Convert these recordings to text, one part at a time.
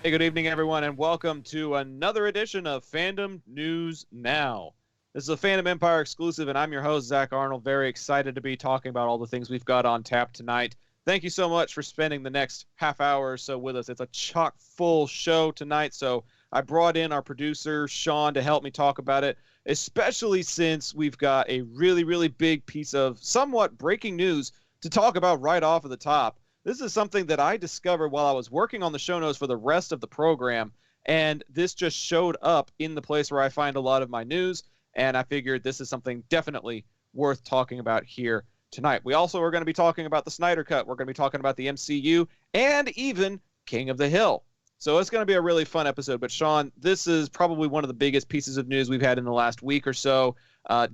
Hey, good evening, everyone, and welcome to another edition of Fandom News Now. This is a Fandom Empire exclusive, and I'm your host, Zach Arnold. Very excited to be talking about all the things we've got on tap tonight. Thank you so much for spending the next half hour or so with us. It's a chock-full show tonight, so I brought in our producer, Sean, to help me talk about it, especially since we've got a really, really big piece of somewhat breaking news to talk about right off of the top. This is something that I discovered while I was working on the show notes for the rest of the program, and this just showed up in the place where I find a lot of my news, and I figured this is something definitely worth talking about here tonight. We also are going to be talking about the Snyder Cut. We're going to be talking about the MCU and even King of the Hill. So it's going to be a really fun episode. But Sean, this is probably one of the biggest pieces of news we've had in the last week or so.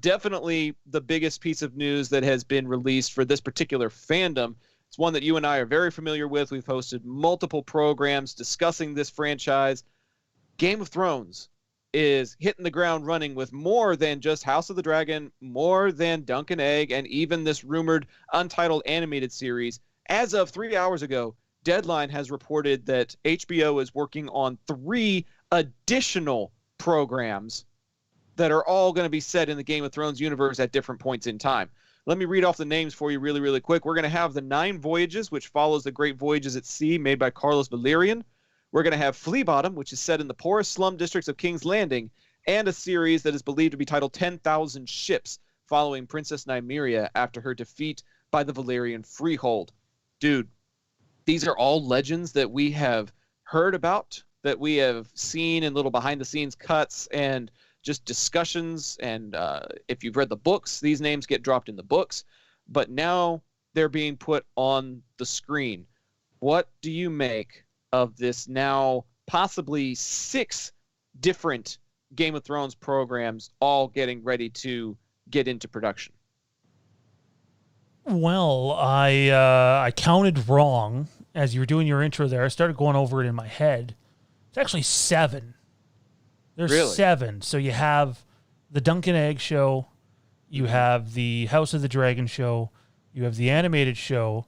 Definitely the biggest piece of news that has been released for this particular fandom. It's one that you and I are very familiar with. We've hosted multiple programs discussing this franchise. Game of Thrones is hitting the ground running with more than just House of the Dragon, more than Dunk and Egg, and even this rumored untitled animated series. As of 3 hours ago, Deadline has reported that HBO is working on 3 additional programs that are all going to be set in the Game of Thrones universe at different points in time. Let me read off the names for you really, really quick. We're going to have The Nine Voyages, which follows the Great Voyages at Sea, made by Carlos Valerian. We're going to have Flea Bottom, which is set in the poorest slum districts of King's Landing, and a series that is believed to be titled 10,000 Ships, following Princess Nymeria after her defeat by the Valerian Freehold. Dude, these are all legends that we have heard about, that we have seen in little behind-the-scenes cuts and just discussions, and if you've read the books, these names get dropped in the books, but now they're being put on the screen. What do you make of this now possibly 6 different Game of Thrones programs all getting ready to get into production? Well, I counted wrong as you were doing your intro there. I started going over it in my head. It's actually 7. There's Really? 7. So you have the Dunk and Egg show, you have the House of the Dragon show, you have the animated show,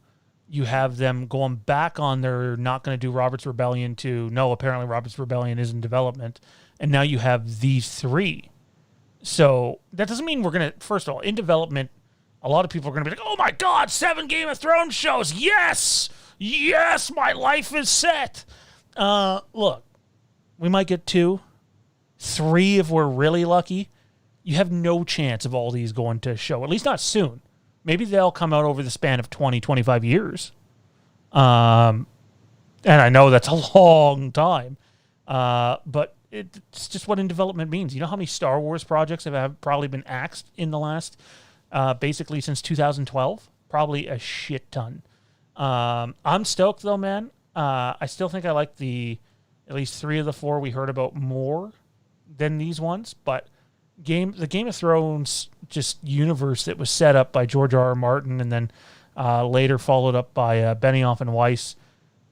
you have them going back on their not going to do Robert's Rebellion to, no, apparently Robert's Rebellion is in development, and now you have these 3. So that doesn't mean we're going to, first of all, in development, a lot of people are going to be like, oh my God, 7 Game of Thrones shows, yes! Yes, my life is set! Look, we might get 2. 3 if we're really lucky. You have no chance of all these going to show, at least not soon. Maybe they'll come out over the span of 20, 25 years. And I know that's a long time. But it's just what in development means. You know how many Star Wars projects have probably been axed in the last, basically since 2012? Probably a shit ton. I'm stoked though, man. I still think I like at least 3 of the 4 we heard about more than these ones, but the Game of Thrones just universe that was set up by George R.R. Martin and then later followed up by Benioff and Weiss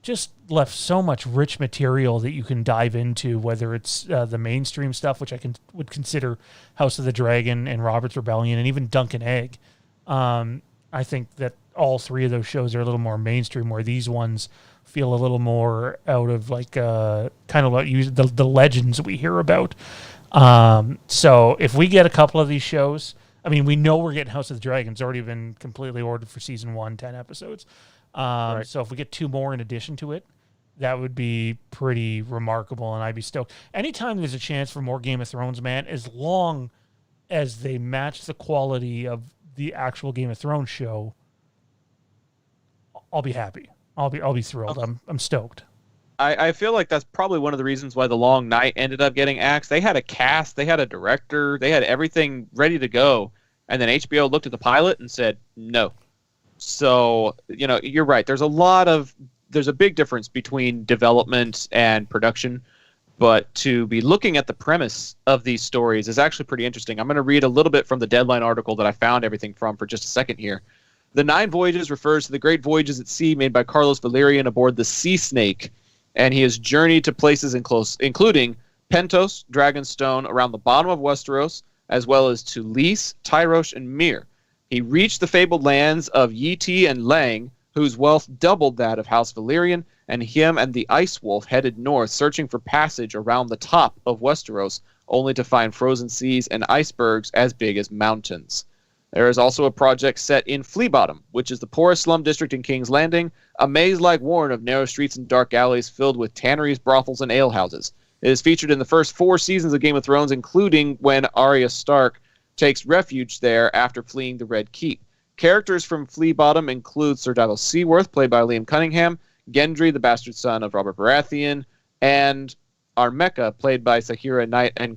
just left so much rich material that you can dive into, whether it's the mainstream stuff, which would consider House of the Dragon and Robert's Rebellion and even Dunk and Egg. I think that all 3 of those shows are a little more mainstream, where these ones feel a little more out of like kind of like the legends we hear about. So if we get a couple of these shows, I mean, we know we're getting House of the Dragon. It's already been completely ordered for season 1, 10 episodes. Right. So if we get 2 more in addition to it, that would be pretty remarkable, and I'd be stoked. Anytime there's a chance for more Game of Thrones, man, as long as they match the quality of the actual Game of Thrones show, I'll be happy. I'll be thrilled. I'm stoked. I feel like that's probably one of the reasons why The Long Night ended up getting axed. They had a cast, they had a director, they had everything ready to go, and then HBO looked at the pilot and said no. So, you're right. There's a big difference between development and production, but to be looking at the premise of these stories is actually pretty interesting. I'm going to read a little bit from the Deadline article that I found everything from for just a second here. The Nine Voyages refers to the Great Voyages at Sea made by Carlos Valerian aboard the Sea Snake, and he has journeyed to places including Pentos, Dragonstone, around the bottom of Westeros, as well as to Lys, Tyrosh, and Myr. He reached the fabled lands of Yi Ti and Lang, whose wealth doubled that of House Valyrian, and him and the Ice Wolf headed north, searching for passage around the top of Westeros, only to find frozen seas and icebergs as big as mountains. There is also a project set in Flea Bottom, which is the poorest slum district in King's Landing, a maze-like warren of narrow streets and dark alleys filled with tanneries, brothels, and alehouses. It is featured in the first 4 seasons of Game of Thrones, including when Arya Stark takes refuge there after fleeing the Red Keep. Characters from Flea Bottom include Sir Davos Seaworth, played by Liam Cunningham, Gendry, the bastard son of Robert Baratheon, and Armeka, played by Sahira Knight, and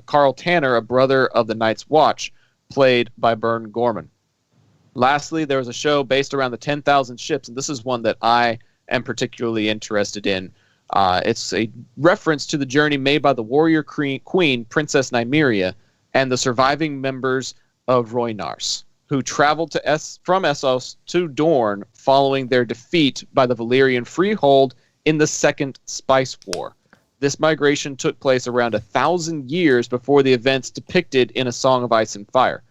Carl Tanner, a brother of the Night's Watch, played by Bern Gorman. Lastly, there was a show based around the 10,000 ships, and this is one that I am particularly interested in. It's a reference to the journey made by the warrior queen, Princess Nymeria, and the surviving members of Rhoynar, who traveled from Essos to Dorne following their defeat by the Valyrian Freehold in the Second Spice War. This migration took place around 1,000 years before the events depicted in A Song of Ice and Fire.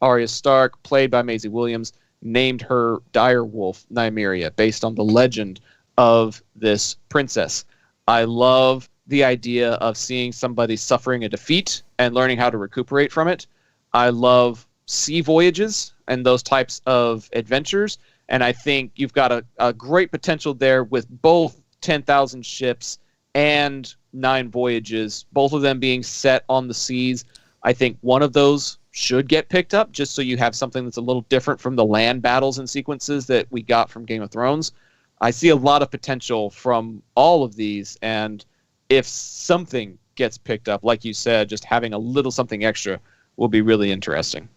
Arya Stark, played by Maisie Williams, named her direwolf Nymeria based on the legend of this princess. I love the idea of seeing somebody suffering a defeat and learning how to recuperate from it. I love sea voyages and those types of adventures, and I think you've got a great potential there with both 10,000 ships and 9 voyages, both of them being set on the seas. I think one of those should get picked up just so you have something that's a little different from the land battles and sequences that we got from Game of Thrones. I see a lot of potential from all of these, and if something gets picked up, like you said, just having a little something extra will be really interesting.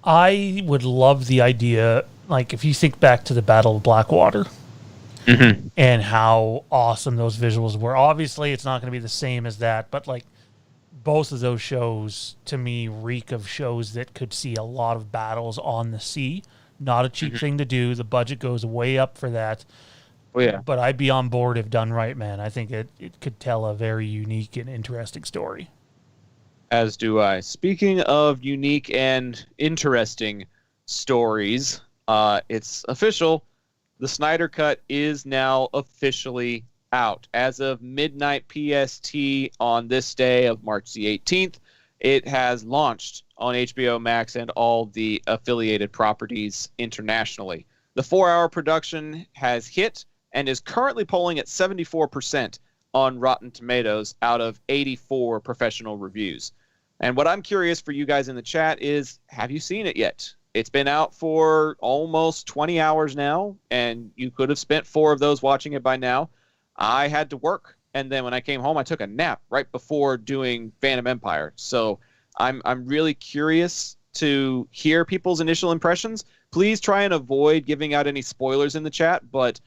I would love the idea, like if you think back to the Battle of Blackwater, and how awesome those visuals were. Obviously, it's not going to be the same as that, but like both of those shows, to me, reek of shows that could see a lot of battles on the sea. Not a cheap thing to do. The budget goes way up for that. Oh, yeah. But I'd be on board if done right, man. I think it could tell a very unique and interesting story. As do I. Speaking of unique and interesting stories, it's official. The Snyder Cut is now officially out. As of midnight PST on this day of March the 18th, it has launched on HBO Max and all the affiliated properties internationally. The 4-hour production has hit and is currently polling at 74% on Rotten Tomatoes out of 84 professional reviews. And what I'm curious for you guys in the chat is, have you seen it yet? It's been out for almost 20 hours now, and you could have spent 4 of those watching it by now. I had to work, and then when I came home, I took a nap right before doing Phantom Empire. So I'm really curious to hear people's initial impressions. Please try and avoid giving out any spoilers in the chat, but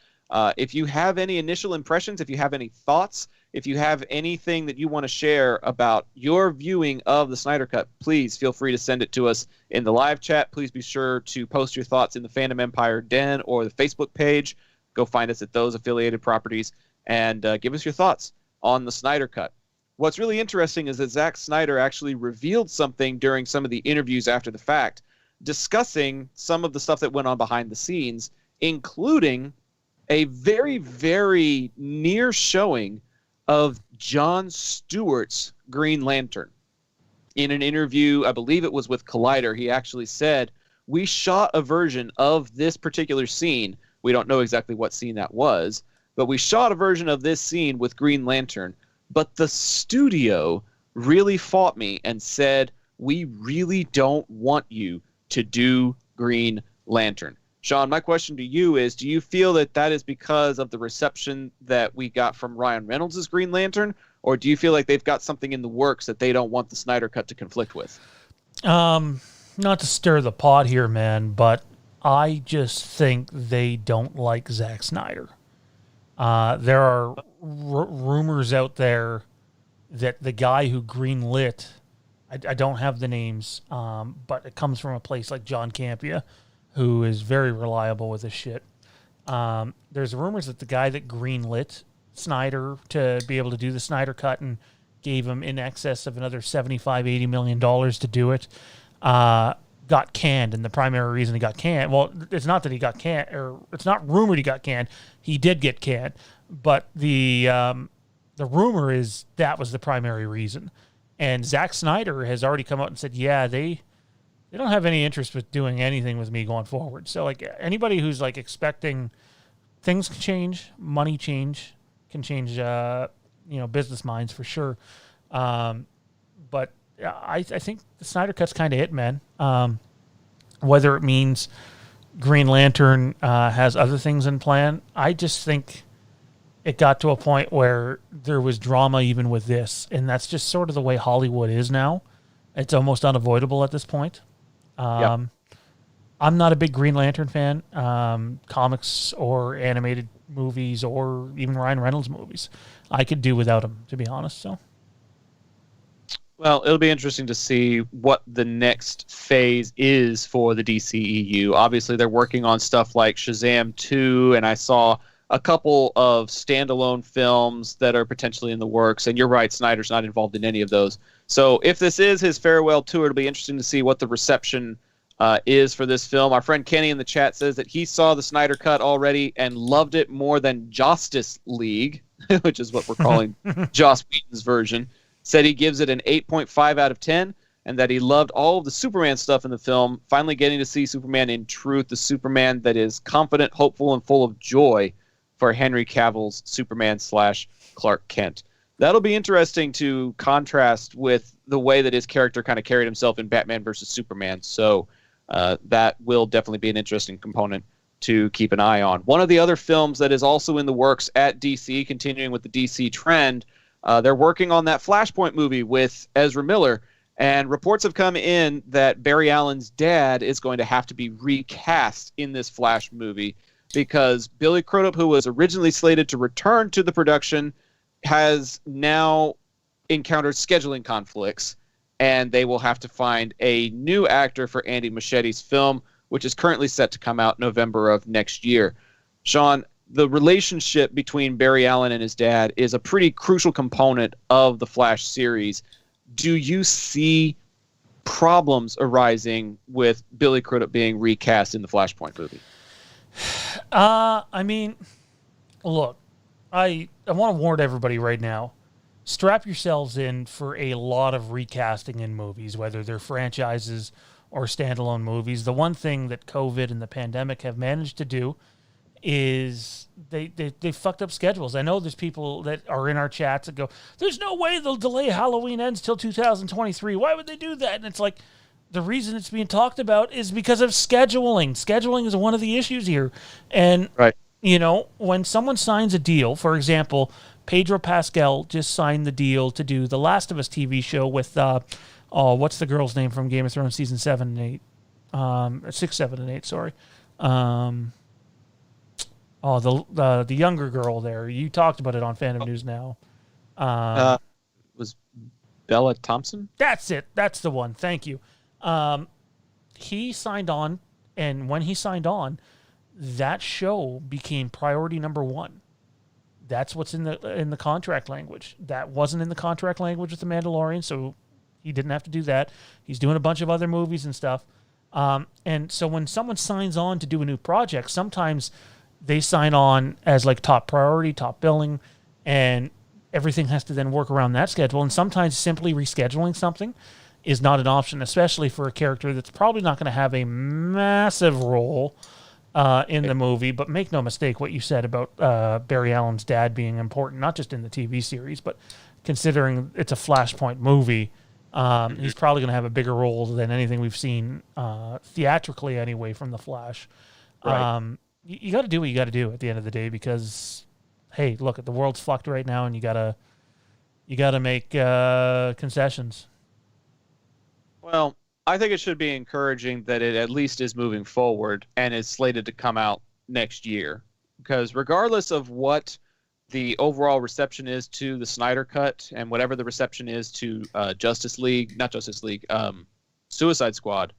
if you have any initial impressions, if you have any thoughts, if you have anything that you want to share about your viewing of the Snyder Cut, please feel free to send it to us in the live chat. Please be sure to post your thoughts in the Fandom Empire Den or the Facebook page. Go find us at those affiliated properties and give us your thoughts on the Snyder Cut. What's really interesting is that Zack Snyder actually revealed something during some of the interviews after the fact, discussing some of the stuff that went on behind the scenes, including a very, very near showing of Jon Stewart's Green Lantern. In an interview, I believe it was with Collider, he actually said, we shot a version of this particular scene. We don't know exactly what scene that was, but we shot a version of this scene with Green Lantern. But the studio really fought me and said, we really don't want you to do Green Lantern. Sean, my question to you is, do you feel that that is because of the reception that we got from Ryan Reynolds' Green Lantern, or do you feel like they've got something in the works that they don't want the Snyder Cut to conflict with? Not to stir the pot here, man, but I just think they don't like Zack Snyder. There are rumors out there that the guy who greenlit, I don't have the names, but it comes from a place like John Campia, who is very reliable with this shit. There's rumors that the guy that greenlit Snyder to be able to do the Snyder Cut and gave him in excess of another $75-80 million to do it. The got canned, and the primary reason he got canned, well, it's not that he got canned, or it's not rumored he got canned. He did get canned, but the rumor is that was the primary reason. And Zack Snyder has already come out and said, yeah, they don't have any interest with doing anything with me going forward. So like anybody who's like expecting things can change, money can change, business minds for sure. But I think the Snyder Cut's kind of it, man. Whether it means Green Lantern has other things in plan, I just think it got to a point where there was drama even with this, and that's just sort of the way Hollywood is now. It's almost unavoidable at this point. Yep. I'm not a big Green Lantern fan, comics or animated movies or even Ryan Reynolds movies. I could do without him, to be honest. So, well, it'll be interesting to see what the next phase is for the DCEU. Obviously, they're working on stuff like Shazam 2, and I saw a couple of standalone films that are potentially in the works. And you're right, Snyder's not involved in any of those. So if this is his farewell tour, it'll be interesting to see what the reception is for this film. Our friend Kenny in the chat says that he saw the Snyder Cut already and loved it more than Justice League, which is what we're calling Joss Whedon's version. Said he gives it an 8.5 out of 10, and that he loved all of the Superman stuff in the film, finally getting to see Superman in truth, the Superman that is confident, hopeful, and full of joy for Henry Cavill's Superman / Clark Kent. That'll be interesting to contrast with the way that his character kind of carried himself in Batman versus Superman. So that will definitely be an interesting component to keep an eye on. One of the other films that is also in the works at DC, continuing with the DC trend, they're working on that Flashpoint movie with Ezra Miller, and reports have come in that Barry Allen's dad is going to have to be recast in this Flash movie because Billy Crudup, who was originally slated to return to the production, has now encountered scheduling conflicts, and they will have to find a new actor for Andy Muschietti's film, which is currently set to come out November of next year. Sean, the relationship between Barry Allen and his dad is a pretty crucial component of the Flash series. Do you see problems arising with Billy Crudup being recast in the Flashpoint movie? I mean, look, I want to warn everybody right now. Strap yourselves in for a lot of recasting in movies, whether they're franchises or standalone movies. The one thing that COVID and the pandemic have managed to do is they fucked up schedules. I know there's people that are in our chats that go, there's no way they'll delay Halloween Ends till 2023. Why would they do that? And it's like, the reason it's being talked about is because of scheduling. Scheduling is one of the issues here. And, right. When someone signs a deal, for example, Pedro Pascal just signed the deal to do the Last of Us TV show with, what's the girl's name from Game of Thrones season 7 and 8? 6, 7, and 8, sorry. The younger girl there. You talked about it on Fandom News Now. Was Bella Thompson? That's it. That's the one. Thank you. He signed on, and when he signed on, that show became priority number one. That's what's in the contract language. That wasn't in the contract language with The Mandalorian, so he didn't have to do that. He's doing a bunch of other movies and stuff. And so when someone signs on to do a new project, sometimes they sign on as like top priority, top billing, and everything has to then work around that schedule. And sometimes simply rescheduling something is not an option, especially for a character that's probably not going to have a massive role in the movie. But make no mistake, what you said about Barry Allen's dad being important, not just in the TV series, but considering it's a Flashpoint movie, he's probably going to have a bigger role than anything we've seen theatrically anyway from The Flash. Right. You got to do what you got to do at the end of the day because, hey, look, the world's fucked right now, and you gotta make concessions. Well, I think it should be encouraging that it at least is moving forward and is slated to come out next year. Because regardless of what the overall reception is to the Snyder Cut and whatever the reception is to Suicide Squad,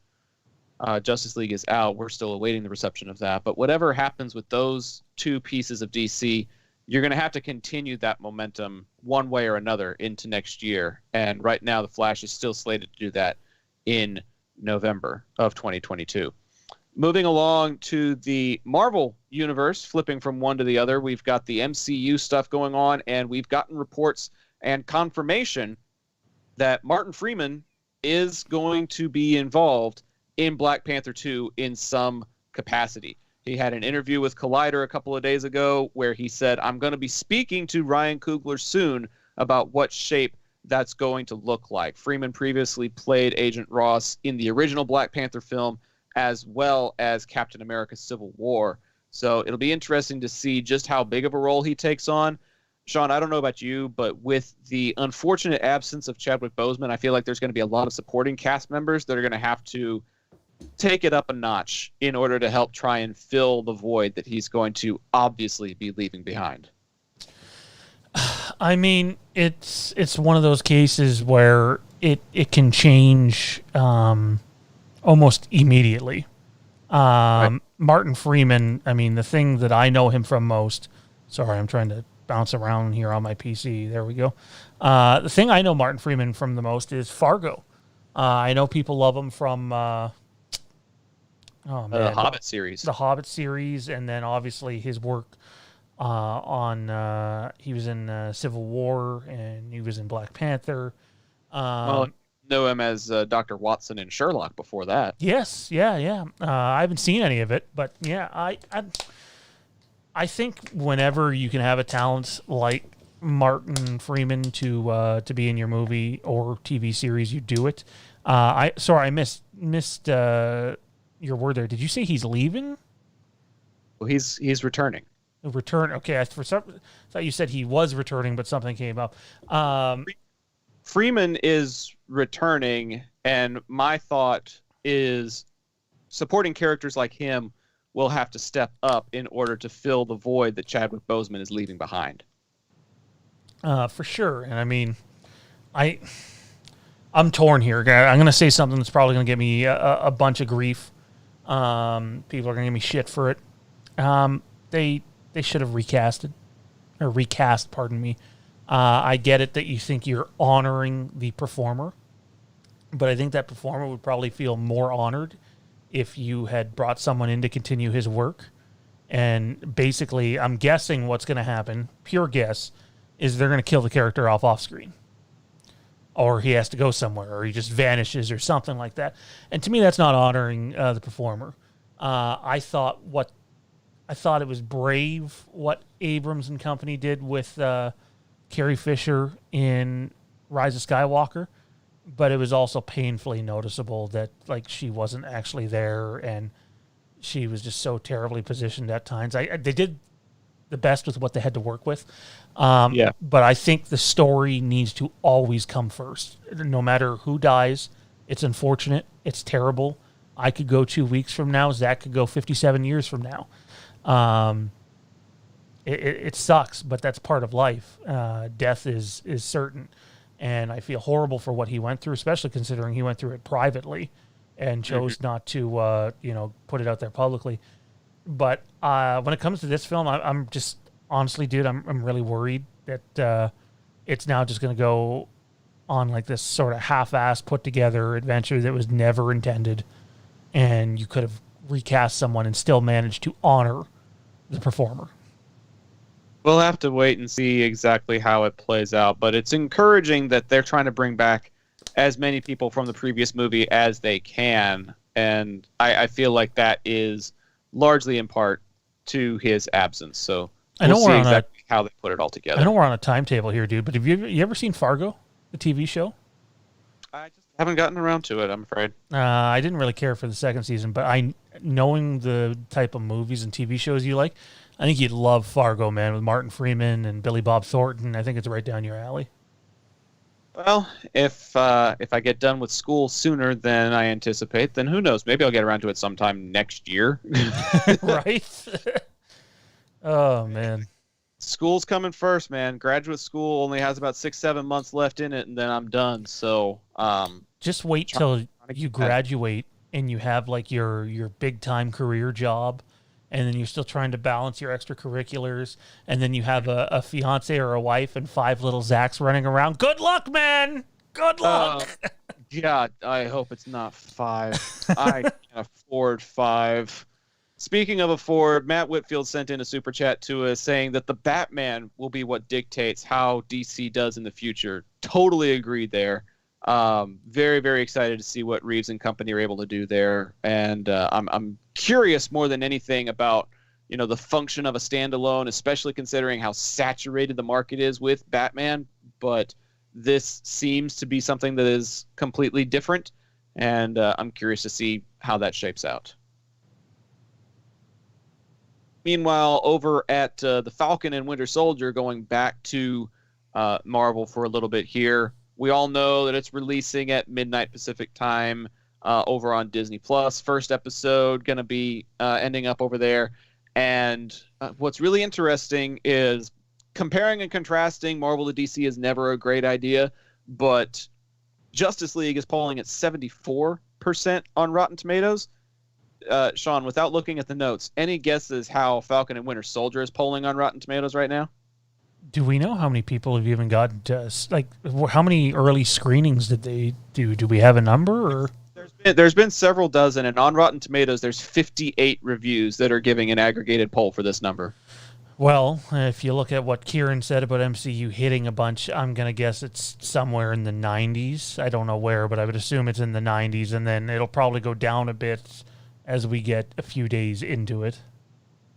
Justice League is out. We're still awaiting the reception of that. But whatever happens with those two pieces of DC, you're going to have to continue that momentum one way or another into next year. And right now, The Flash is still slated to do that in November of 2022. Moving along to the Marvel universe, flipping from one to the other, we've got the MCU stuff going on, and we've gotten reports and confirmation that Martin Freeman is going to be involved in Black Panther 2 in some capacity. He had an interview with Collider a couple of days ago where he said, I'm going to be speaking to Ryan Coogler soon about what shape that's going to look like. Freeman previously played Agent Ross in the original Black Panther film, as well as Captain America Civil War. So it'll be interesting to see just how big of a role he takes on. Sean, I don't know about you, but with the unfortunate absence of Chadwick Boseman, I feel like there's going to be a lot of supporting cast members that are going to have to take it up a notch in order to help try and fill the void that he's going to obviously be leaving behind. I mean, it's one of those cases where it can change almost immediately. Right. Martin Freeman, I mean, the thing that I know him from most, sorry, I'm trying to bounce around here on my PC. There we go. The thing I know Martin Freeman from the most is Fargo. I know people love him from The Hobbit series. The Hobbit series, and then obviously his work he was in Civil War, and he was in Black Panther. Know him as Dr. Watson in Sherlock before that. Yes, yeah. I haven't seen any of it, but yeah, I think whenever you can have a talent like Martin Freeman to be in your movie or TV series, you do it. I missed your word there. Did you say he's leaving? Well, he's returning. Return. Okay, I thought you said he was returning, but something came up. Freeman is returning, and my thought is supporting characters like him will have to step up in order to fill the void that Chadwick Boseman is leaving behind. For sure. And I mean, I'm torn here. I'm going to say something that's probably going to get me a bunch of grief. People are going to give me shit for it. They should have recast, pardon me. I get it that you think you're honoring the performer, but I think that performer would probably feel more honored if you had brought someone in to continue his work. And basically, I'm guessing what's going to happen, pure guess, is they're going to kill the character off screen. Or he has to go somewhere, or he just vanishes, or something like that. And to me, that's not honoring the performer. I thought it was brave what Abrams and company did with Carrie Fisher in Rise of Skywalker, but it was also painfully noticeable that like she wasn't actually there, and she was just so terribly positioned at times. They did the best with what they had to work with. But I think the story needs to always come first. No matter who dies, it's unfortunate. It's terrible. I could go 2 weeks from now. Zach could go 57 years from now. It sucks, but that's part of life. Death is certain. And I feel horrible for what he went through, especially considering he went through it privately and chose not to, put it out there publicly. But when it comes to this film, I'm just honestly, dude, I'm really worried that it's now just going to go on like this sort of half-assed, put-together adventure that was never intended, and you could have recast someone and still managed to honor the performer. We'll have to wait and see exactly how it plays out, but it's encouraging that they're trying to bring back as many people from the previous movie as they can, and I feel like that is largely in part to his absence. So we'll see exactly how they put it all together. I know we're on a timetable here, dude, but have you ever seen Fargo, the TV show? I just haven't gotten around to it, I'm afraid. I didn't really care for the second season, but knowing the type of movies and TV shows you like, I think you'd love Fargo, man, with Martin Freeman and Billy Bob Thornton. I think it's right down your alley. Well, if I get done with school sooner than I anticipate, then who knows? Maybe I'll get around to it sometime next year. Right? Oh, man. School's coming first, man. Graduate school only has about 6-7 months left in it, and then I'm done. So just wait till you graduate and you have like your big-time career job, and then you're still trying to balance your extracurriculars, and then you have a fiance or a wife and 5 little Zachs running around. Good luck, man! Good luck! God, I hope it's not 5. I can't afford 5. Speaking of afford, Matt Whitfield sent in a super chat to us saying that the Batman will be what dictates how DC does in the future. Totally agreed there. Very, very excited to see what Reeves and company are able to do there. And I'm curious more than anything about, the function of a standalone, especially considering how saturated the market is with Batman. But this seems to be something that is completely different, and I'm curious to see how that shapes out. Meanwhile, over at the Falcon and Winter Soldier, going back to Marvel for a little bit here, we all know that it's releasing at midnight Pacific time over on Disney+. First episode going to be ending up over there. And what's really interesting is comparing and contrasting Marvel to DC is never a great idea, but Justice League is polling at 74% on Rotten Tomatoes. Sean, without looking at the notes, any guesses how Falcon and Winter Soldier is polling on Rotten Tomatoes right now? Do we know how many people have even gotten to us? Like, how many early screenings did they do? Do we have a number? Or? There's been several dozen, and on Rotten Tomatoes, there's 58 reviews that are giving an aggregated poll for this number. Well, if you look at what Kieran said about MCU hitting a bunch, I'm going to guess it's somewhere in the 90s. I don't know where, but I would assume it's in the 90s, and then it'll probably go down a bit as we get a few days into it.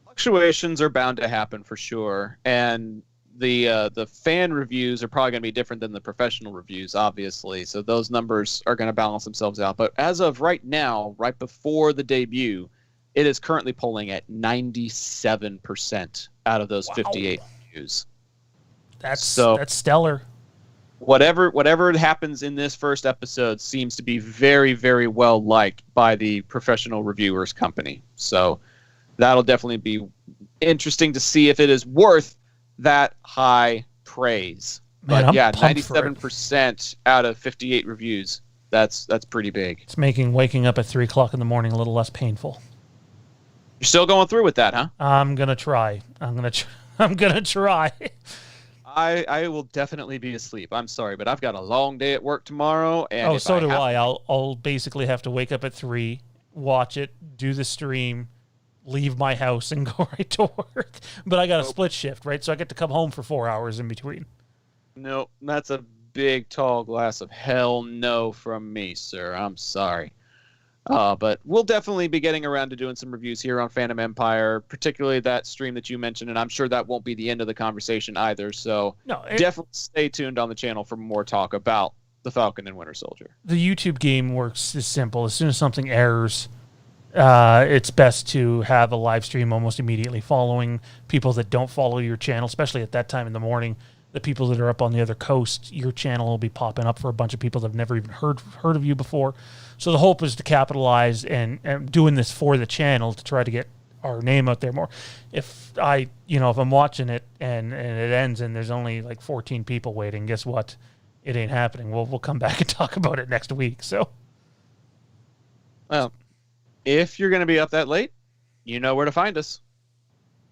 Fluctuations are bound to happen for sure, and the fan reviews are probably going to be different than the professional reviews, obviously, so those numbers are going to balance themselves out. But as of right now, right before the debut, it is currently polling at 97% out of those 58 reviews. That's stellar. Whatever happens in this first episode seems to be very, very well liked by the professional reviewers company. So that'll definitely be interesting to see if it is worth that high praise. Man, but yeah, 97% out of 58 reviews. That's pretty big. It's making waking up at 3 o'clock in the morning a little less painful. You're still going through with that, huh? I'm gonna try. I'm gonna try. I will definitely be asleep. I'm sorry, but I've got a long day at work tomorrow. And so do I. I'll basically have to wake up at 3, watch it, do the stream, leave my house, and go right to work. But I got a split shift, right? So I get to come home for 4 hours in between. No, that's a big, tall glass of hell no from me, sir. I'm sorry. But we'll definitely be getting around to doing some reviews here on Fandom Empire, particularly that stream that you mentioned, and I'm sure that won't be the end of the conversation either. So definitely stay tuned on the channel for more talk about the Falcon and Winter Soldier. The YouTube game works as simple. As soon as something airs, it's best to have a live stream almost immediately following. People that don't follow your channel, especially at that time in the morning, the people that are up on the other coast, your channel will be popping up for a bunch of people that have never even heard of you before. So the hope is to capitalize and doing this for the channel to try to get our name out there more. If I'm watching it and it ends and there's only like 14 people waiting, guess what? It ain't happening. We'll come back and talk about it next week. So, well, if you're going to be up that late, you know where to find us.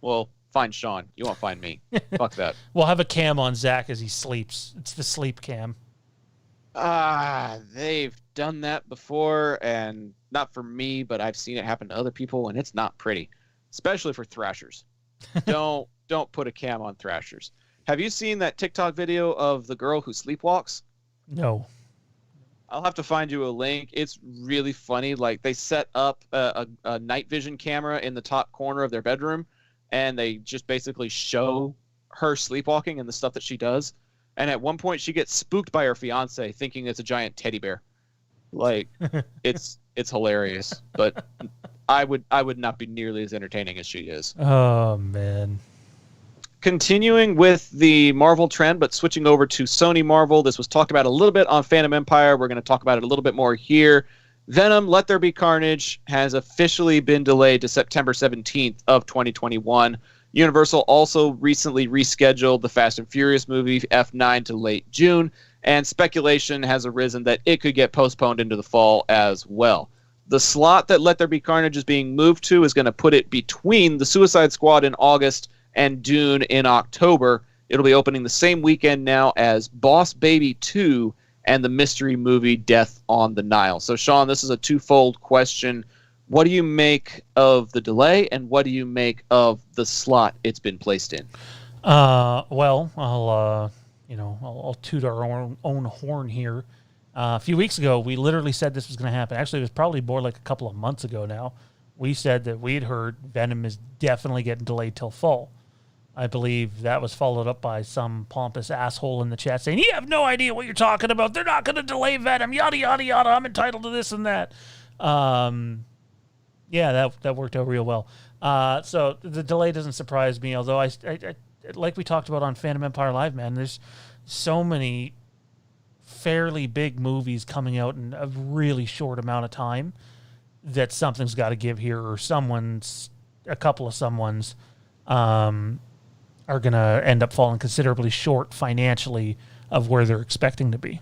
Well, find Sean. You won't find me. Fuck that. We'll have a cam on Zach as he sleeps. It's the sleep cam. They've done that before, and not for me, but I've seen it happen to other people, and it's not pretty, especially for Thrashers. Don't put a cam on Thrashers. Have you seen that TikTok video of the girl who sleepwalks? No. I'll have to find you a link. It's really funny. Like, they set up a night vision camera in the top corner of their bedroom, and they just basically show her sleepwalking and the stuff that she does. And at one point, she gets spooked by her fiance, thinking it's a giant teddy bear. Like, it's hilarious. But I would not be nearly as entertaining as she is. Oh man. Continuing with the Marvel trend, but switching over to Sony Marvel. This was talked about a little bit on Fandom Empire. We're going to talk about it a little bit more here. Venom: Let There Be Carnage has officially been delayed to September 17th of 2021. Universal also recently rescheduled the Fast and Furious movie F9 to late June, and speculation has arisen that it could get postponed into the fall as well. The slot that Let There Be Carnage is being moved to is going to put it between The Suicide Squad in August and Dune in October. It'll be opening the same weekend now as Boss Baby 2 and the mystery movie Death on the Nile. So, Sean, this is a twofold question. What do you make of the delay, and what do you make of the slot it's been placed in? Well, I'll toot our own horn here. A few weeks ago, we literally said this was going to happen. Actually, it was probably more like a couple of months ago now. We said that we had heard Venom is definitely getting delayed till fall. I believe that was followed up by some pompous asshole in the chat saying, "You have no idea what you're talking about. They're not going to delay Venom. Yada yada yada. I'm entitled to this and that." Yeah, that worked out real well. So the delay doesn't surprise me. Although I like we talked about on Fandom Empire Live, man. There's so many fairly big movies coming out in a really short amount of time that something's got to give here, or a couple of someone's are going to end up falling considerably short financially of where they're expecting to be.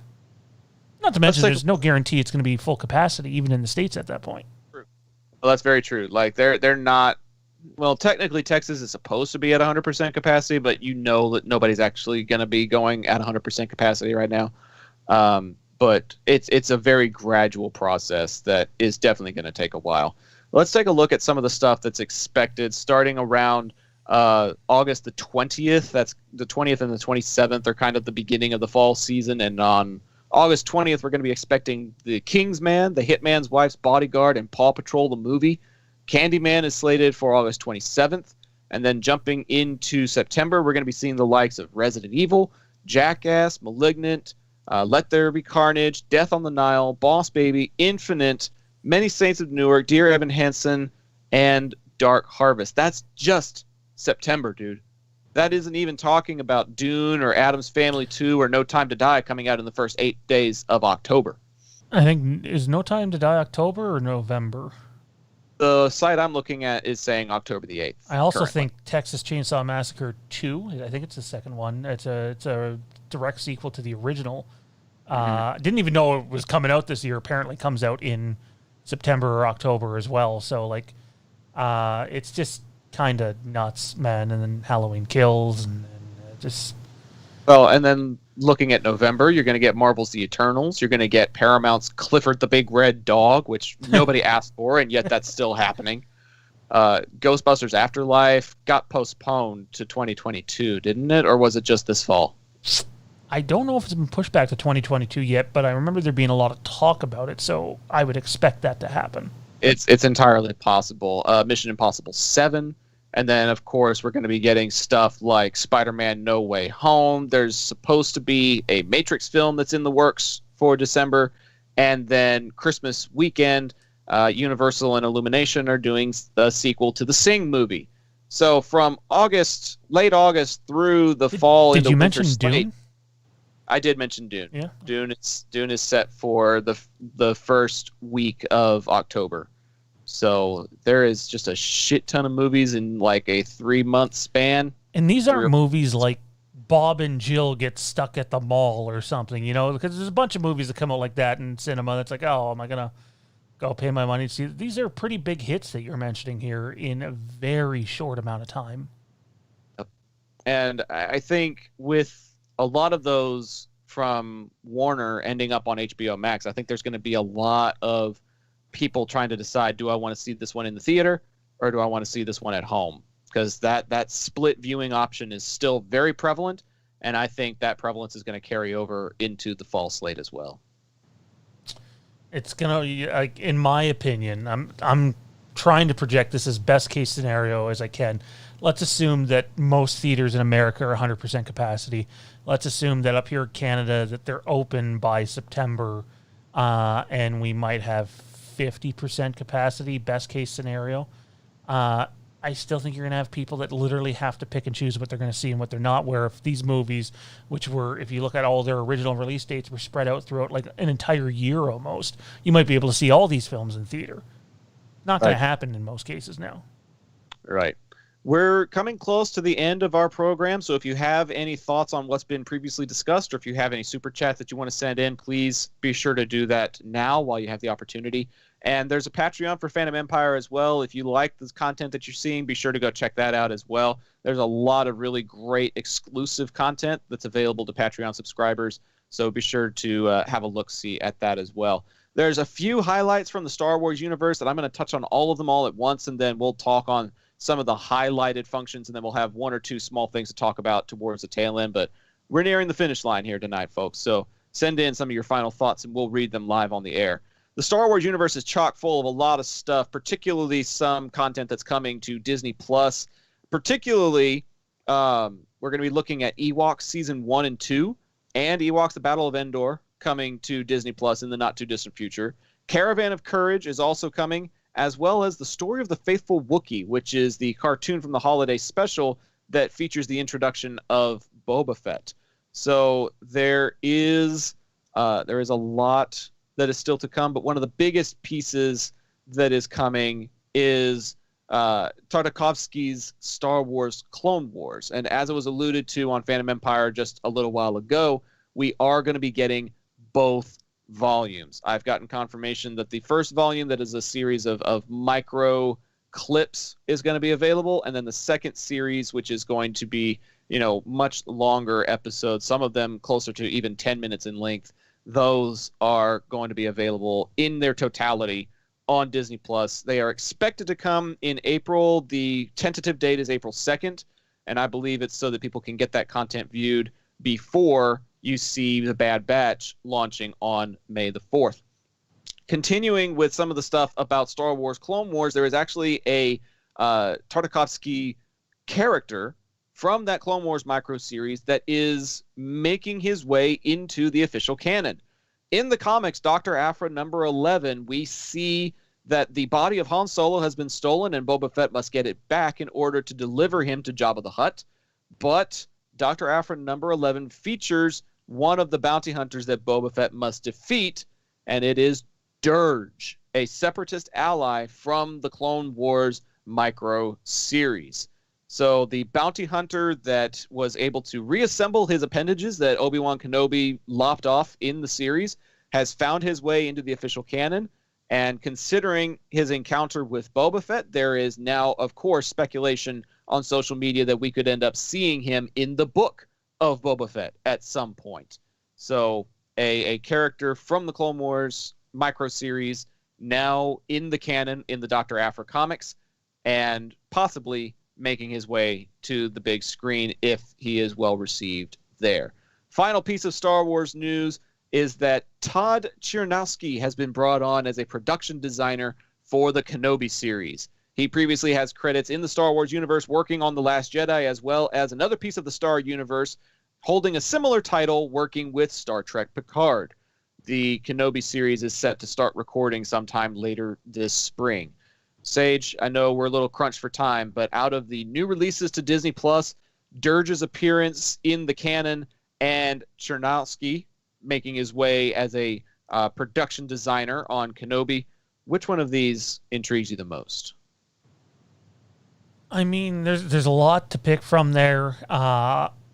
Not to mention there's no guarantee it's going to be full capacity, even in the States at that point. Well, that's very true. Like they're not. Well, technically, Texas is supposed to be at 100% capacity, but you know that nobody's actually going to be going at 100% capacity right now. But it's a very gradual process that is definitely going to take a while. Let's take a look at some of the stuff that's expected starting around August the 20th. That's the 20th and the 27th are kind of the beginning of the fall season. And on August 20th, we're going to be expecting The Kingsman, The Hitman's Wife's Bodyguard, and Paw Patrol the movie. Candyman is slated for August 27th. And then jumping into September, we're going to be seeing the likes of Resident Evil, Jackass, Malignant, Let There Be Carnage, Death on the Nile, Boss Baby, Infinite, Many Saints of Newark, Dear Evan Hansen, and Dark Harvest. That's just September, dude. That isn't even talking about Dune or Addams Family 2 or No Time to Die coming out in the first 8 days of October. I think, is No Time to Die October or November? The site I'm looking at is saying October the 8th. I also think Texas Chainsaw Massacre 2, I think it's the second one. It's a direct sequel to the original. Didn't even know it was coming out this year. Apparently comes out in September or October as well. So, it's just kind of nuts, man. And then Halloween Kills and just... Well, and then looking at November, you're going to get Marvel's The Eternals. You're going to get Paramount's Clifford the Big Red Dog, which nobody asked for, and yet that's still happening. Ghostbusters Afterlife got postponed to 2022, didn't it? Or was it just this fall? I don't know if it's been pushed back to 2022 yet, but I remember there being a lot of talk about it, so I would expect that to happen. It's entirely possible. Mission Impossible 7. And then, of course, we're going to be getting stuff like Spider-Man No Way Home. There's supposed to be a Matrix film that's in the works for December. And then Christmas weekend, Universal and Illumination are doing a sequel to the Sing movie. So from late August through the fall into winter slate. Did you mention Dune? I did mention Dune. Yeah. Dune is set for the first week of October. So there is just a shit ton of movies in like a 3-month span. And these aren't movies like Bob and Jill get stuck at the mall or something, because there's a bunch of movies that come out like that in cinema that's like, oh, am I going to go pay my money to see? These are pretty big hits that you're mentioning here in a very short amount of time. And I think with a lot of those from Warner ending up on HBO Max, I think there's going to be a lot of people trying to decide, do I want to see this one in the theater or do I want to see this one at home? Because that split viewing option is still very prevalent, and I think that prevalence is going to carry over into the fall slate as well. It's gonna, in my opinion, I'm trying to project this as best case scenario as I can. Let's assume that most theaters in America are 100% capacity. Let's assume that up here in Canada that they're open by September, and we might have 50% capacity, best case scenario. I still think you're going to have people that literally have to pick and choose what they're going to see and what they're not, where if these movies, which were, if you look at all their original release dates, were spread out throughout like an entire year almost, you might be able to see all these films in theater. Not going to happen in most cases now. Right. We're coming close to the end of our program, so if you have any thoughts on what's been previously discussed, or if you have any super chats that you want to send in, please be sure to do that now while you have the opportunity. And there's a Patreon for Phantom Empire as well. If you like the content that you're seeing, be sure to go check that out as well. There's a lot of really great exclusive content that's available to Patreon subscribers. So be sure to have a look-see at that as well. There's a few highlights from the Star Wars universe, and I'm going to touch on all of them all at once, and then we'll talk on some of the highlighted functions, and then we'll have one or two small things to talk about towards the tail end. But we're nearing the finish line here tonight, folks. So send in some of your final thoughts, and we'll read them live on the air. The Star Wars universe is chock full of a lot of stuff, particularly some content that's coming to Disney+. Particularly, we're going to be looking at Ewoks Season 1 and 2 and Ewoks The Battle of Endor coming to Disney+ in the not-too-distant future. Caravan of Courage is also coming, as well as The Story of the Faithful Wookiee, which is the cartoon from the holiday special that features the introduction of Boba Fett. So there is a lot that is still to come, but one of the biggest pieces that is coming is Tartakovsky's Star Wars Clone Wars. And as it was alluded to on Phantom Empire just a little while ago, we are going to be getting both volumes. I've gotten confirmation that the first volume, that is a series of micro clips, is going to be available, and then the second series, which is going to be, much longer episodes, some of them closer to even 10 minutes in length, those are going to be available in their totality on Disney+. They are expected to come in April. The tentative date is April 2nd, and I believe it's so that people can get that content viewed before you see The Bad Batch launching on May the 4th. Continuing with some of the stuff about Star Wars Clone Wars, there is actually a Tartakovsky character from that Clone Wars micro series that is making his way into the official canon. In the comics, Dr. Aphra number 11, we see that the body of Han Solo has been stolen and Boba Fett must get it back in order to deliver him to Jabba the Hutt. But Dr. Aphra number 11 features one of the bounty hunters that Boba Fett must defeat, and it is Dirge, a separatist ally from the Clone Wars micro series. So the bounty hunter that was able to reassemble his appendages that Obi-Wan Kenobi lopped off in the series has found his way into the official canon. And considering his encounter with Boba Fett, there is now, of course, speculation on social media that we could end up seeing him in the book of Boba Fett at some point. So a character from the Clone Wars micro series now in the canon in the Dr. Aphra comics, and possibly making his way to the big screen if he is well received there. Final piece of Star Wars news is that Todd Chernowski has been brought on as a production designer for the Kenobi series. He previously has credits in the Star Wars universe working on The Last Jedi, as well as another piece of the Star universe holding a similar title working with Star Trek Picard. The Kenobi series is set to start recording sometime later this spring. Sage, I know we're a little crunched for time, but out of the new releases to Disney+, Dirge's appearance in the canon, and Chernowski making his way as a production designer on Kenobi, which one of these intrigues you the most? I mean, there's a lot to pick from there.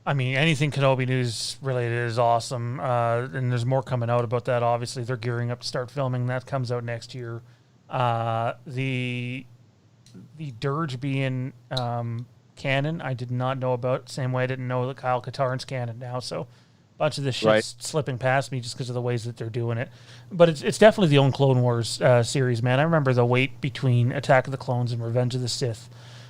Anything Kenobi news related is awesome, and there's more coming out about that. Obviously, they're gearing up to start filming. That comes out next year. The Dirge being canon, I did not know about. Same way I didn't know that Kyle Katarn's canon now. So a bunch of this shit's slipping past me just because of the ways that they're doing it. But it's definitely the own Clone Wars series, man. I remember the wait between Attack of the Clones and Revenge of the Sith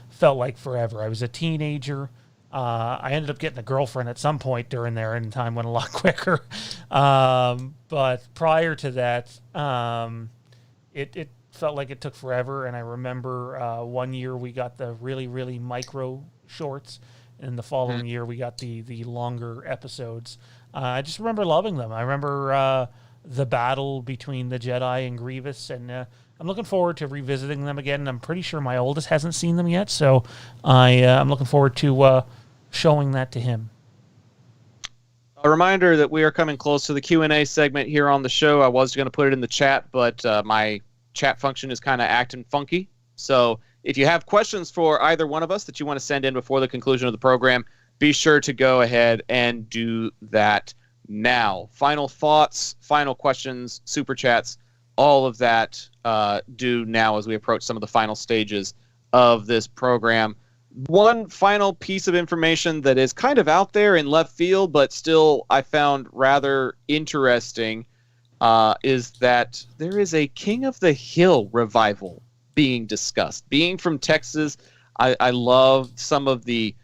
felt like forever. I was a teenager. I ended up getting a girlfriend at some point during there, and time went a lot quicker. But prior to that, it felt like it took forever. And I remember one year we got the really, really micro shorts, and the following year we got the longer episodes. I just remember loving them. I remember the battle between the Jedi and Grievous, and I'm looking forward to revisiting them again. I'm pretty sure my oldest hasn't seen them yet, so I'm looking forward to showing that to him. A reminder that we are coming close to the Q&A segment here on the show. I was going to put it in the chat, but my chat function is kind of acting funky. So if you have questions for either one of us that you want to send in before the conclusion of the program, be sure to go ahead and do that now. Final thoughts, final questions, super chats, all of that do now as we approach some of the final stages of this program. One final piece of information that is kind of out there in left field, but still I found rather interesting, is that there is a King of the Hill revival being discussed. Being from Texas, I love some of the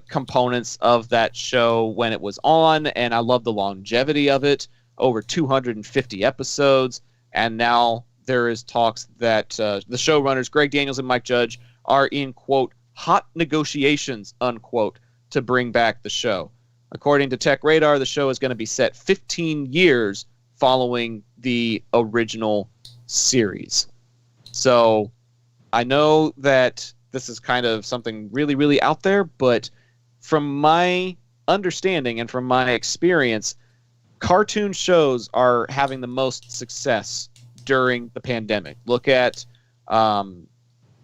components of that show when it was on, and I love the longevity of it, over 250 episodes, and now there is talks that the showrunners, Greg Daniels and Mike Judge, are in, quote, hot negotiations, unquote, to bring back the show. According to Tech Radar, the show is going to be set 15 years following the original series. So I know that this is kind of something really, really out there, but from my understanding and from my experience, cartoon shows are having the most success during the pandemic. Look at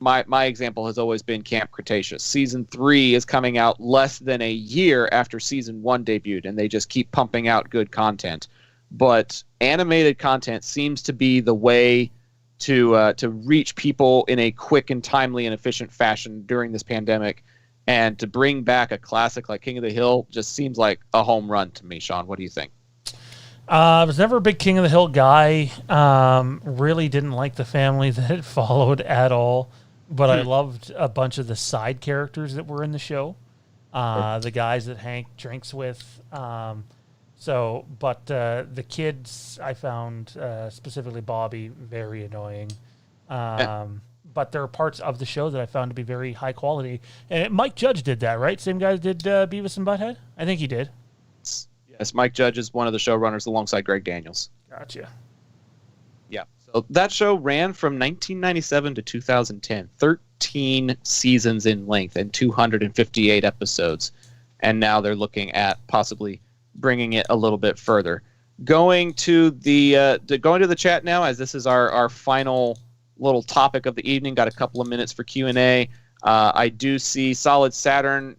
my example has always been Camp Cretaceous. Season 3 is coming out less than a year after Season 1 debuted, and they just keep pumping out good content. But animated content seems to be the way to reach people in a quick and timely and efficient fashion during this pandemic. And to bring back a classic like King of the Hill just seems like a home run to me. Sean, what do you think? I was never a big King of the Hill guy. Really didn't like the family that it followed at all. But I loved a bunch of the side characters that were in the show. The guys that Hank drinks with. But the kids I found, specifically Bobby, very annoying. But there are parts of the show that I found to be very high quality. And Mike Judge did that, right? Same guy did Beavis and Butthead? I think he did. Yes, Mike Judge is one of the showrunners alongside Greg Daniels. Gotcha. Yeah. So that show ran from 1997 to 2010, 13 seasons in length and 258 episodes. And now they're looking at possibly bringing it a little bit further. Going to the chat now, as this is our final little topic of the evening. Got a couple of minutes for Q&A. I do see Solid Saturn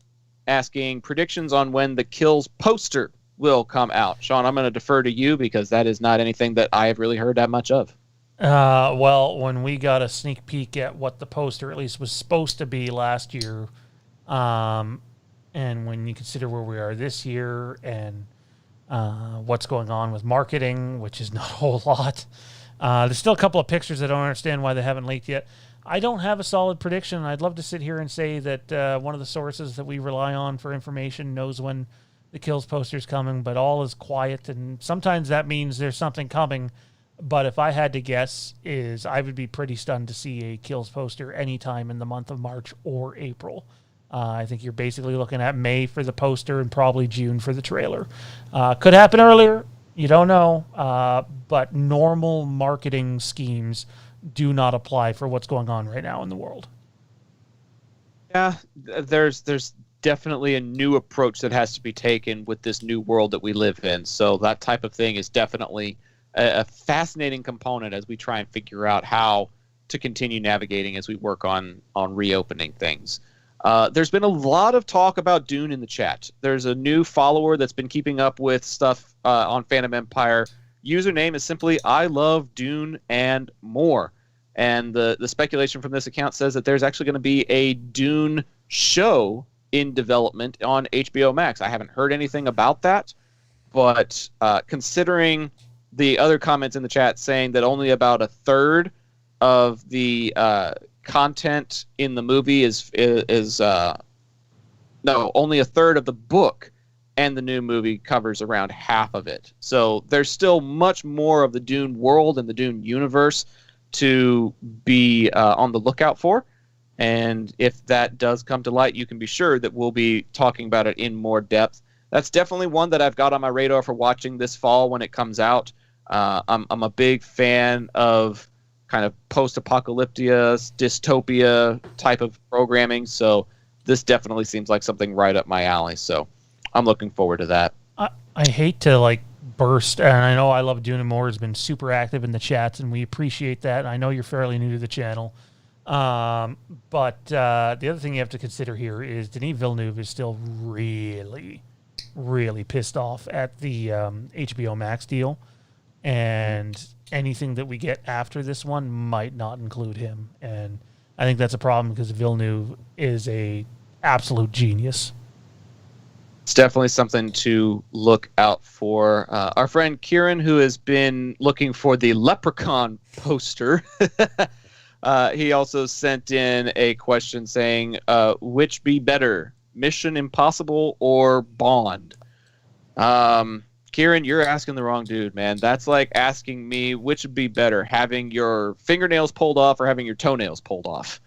asking predictions on when the Kills poster will come out. Sean, I'm going to defer to you because that is not anything that I have really heard that much of. Well, when we got a sneak peek at what the poster at least was supposed to be last year, and when you consider where we are this year and what's going on with marketing, which is not a whole lot, there's still a couple of pictures I don't understand why they haven't leaked yet. I don't have a solid prediction. I'd love to sit here and say that one of the sources that we rely on for information knows when the Kills poster's coming, but all is quiet, and sometimes that means there's something coming. But if I had to guess, I would be pretty stunned to see a Kills poster anytime in the month of March or April. I think you're basically looking at May for the poster and probably June for the trailer. Could happen earlier. You don't know. But normal marketing schemes do not apply for what's going on right now in the world. Yeah, there's definitely a new approach that has to be taken with this new world that we live in. So that type of thing is definitely a fascinating component as we try and figure out how to continue navigating as we work on reopening things. There's been a lot of talk about Dune in the chat. There's a new follower that's been keeping up with stuff on Fandom Empire. Username is simply I love Dune and more. And the speculation from this account says that there's actually going to be a Dune show in development on HBO Max. I haven't heard anything about that, but considering the other comments in the chat saying that only about a third of the content in the movie only a third of the book and the new movie covers around half of it. So there's still much more of the Dune world and the Dune universe to be on the lookout for. And if that does come to light, you can be sure that we'll be talking about it in more depth. That's definitely one that I've got on my radar for watching this fall when it comes out. I'm a big fan of kind of post-apocalyptia, dystopia type of programming. So this definitely seems like something right up my alley. So I'm looking forward to that. I hate to burst, and I know I Love Dune and More has been super active in the chats, and we appreciate that. I know you're fairly new to the channel. But the other thing you have to consider here is Denis Villeneuve is still really, really pissed off at the HBO Max deal, and anything that we get after this one might not include him. And I think that's a problem because Villeneuve is a absolute genius. It's definitely something to look out for. Our friend Kieran, who has been looking for the Leprechaun poster, he also sent in a question saying, which be better, Mission Impossible or Bond? Kieran, you're asking the wrong dude, man. That's like asking me which would be better, having your fingernails pulled off or having your toenails pulled off.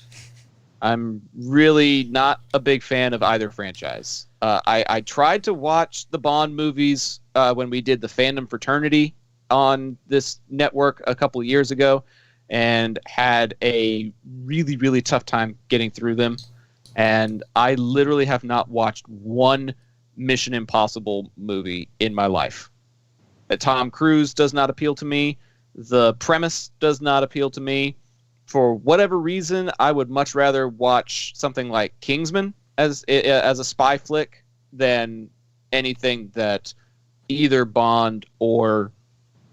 I'm really not a big fan of either franchise. I tried to watch the Bond movies when we did the Fandom Fraternity on this network a couple of years ago and had a really, really tough time getting through them. And I literally have not watched one Mission Impossible movie in my life. Tom Cruise does not appeal to me. The premise does not appeal to me. For whatever reason, I would much rather watch something like Kingsman as a spy flick than anything that either Bond or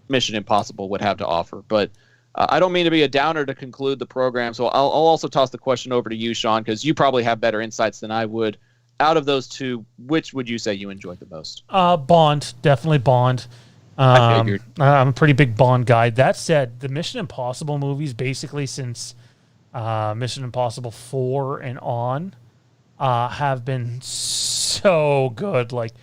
Mission Impossible would have to offer. But I don't mean to be a downer to conclude the program, so I'll also toss the question over to you, Sean, because you probably have better insights than I would. Out of those two, which would you say you enjoyed the most? Bond, definitely Bond. I figured. I'm a pretty big Bond guy. That said, the Mission Impossible movies, basically since Mission Impossible 4 and on, have been so good. Like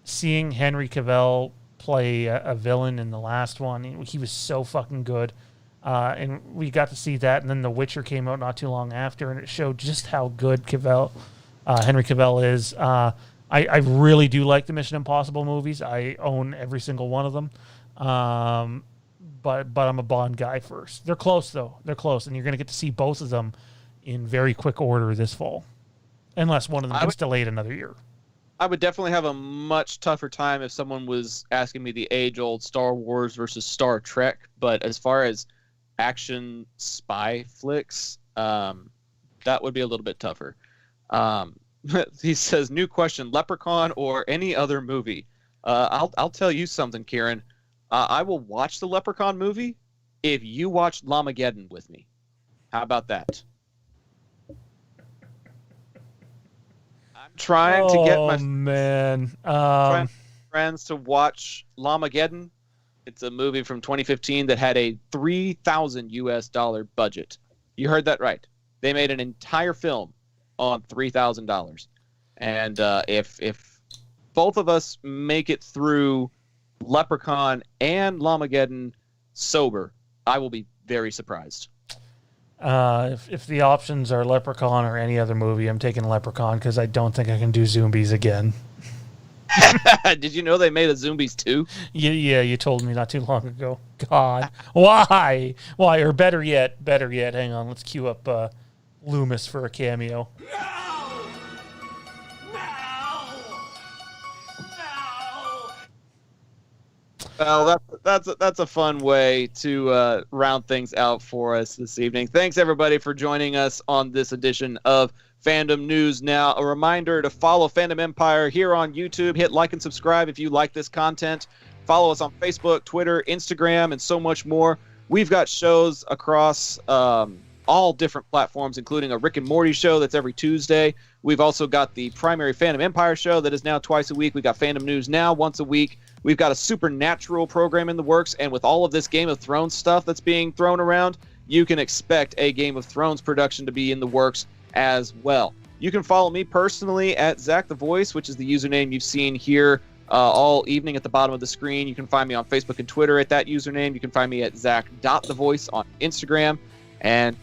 seeing Henry Cavill play a villain in the last one, he was so fucking good. And we got to see that, and then The Witcher came out not too long after, and it showed just how good Henry Cavill is. I really do like the Mission Impossible movies. I own every single one of them. But I'm a Bond guy first. They're close, though. They're close, and you're going to get to see both of them in very quick order this fall, unless one of them gets delayed another year. I would definitely have a much tougher time if someone was asking me the age-old Star Wars versus Star Trek. But as far as action spy flicks, that would be a little bit tougher. He says, new question, Leprechaun or any other movie? I'll tell you something, Kieran. I will watch the Leprechaun movie if you watch Lamageddon with me. How about that? I'm trying to get my friends to watch Lamageddon. It's a movie from 2015 that had a $3,000 US budget. You heard that right. They made an entire film on $3,000. And if both of us make it through Leprechaun and Lamageddon sober, I will be very surprised. If the options are Leprechaun or any other movie, I'm taking Leprechaun because I don't think I can do Zombies again. Did you know they made a Zombies 2? Yeah, you told me not too long ago. God, why? Or better yet, hang on, let's queue up Loomis for a cameo. Well, that's a fun way to round things out for us this evening. Thanks, everybody, for joining us on this edition of Fandom News Now. A reminder to follow Fandom Empire here on YouTube. Hit like and subscribe if you like this content. Follow us on Facebook, Twitter, Instagram, and so much more. We've got shows across all different platforms, including a Rick and Morty show that's every Tuesday. We've also got the primary Fandom Empire show that is now twice a week. We got Fandom News Now once a week. We've got a Supernatural program in the works, and with all of this Game of Thrones stuff that's being thrown around, you can expect a Game of Thrones production to be in the works as well. You can follow me personally at Zach the Voice, which is the username you've seen here all evening at the bottom of the screen. You can find me on Facebook and Twitter at that username. You can find me at Zach.thevoice on Instagram. And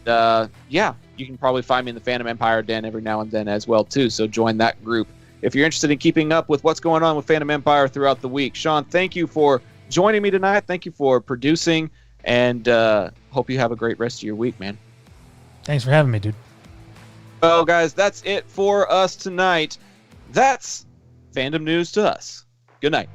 you can probably find me in the Phantom Empire Den every now and then as well, too. So join that group if you're interested in keeping up with what's going on with Phantom Empire throughout the week. Sean, thank you for joining me tonight. Thank you for producing, and hope you have a great rest of your week, man. Thanks for having me, dude. Well, guys, that's it for us tonight. That's Fandom News to us. Good night.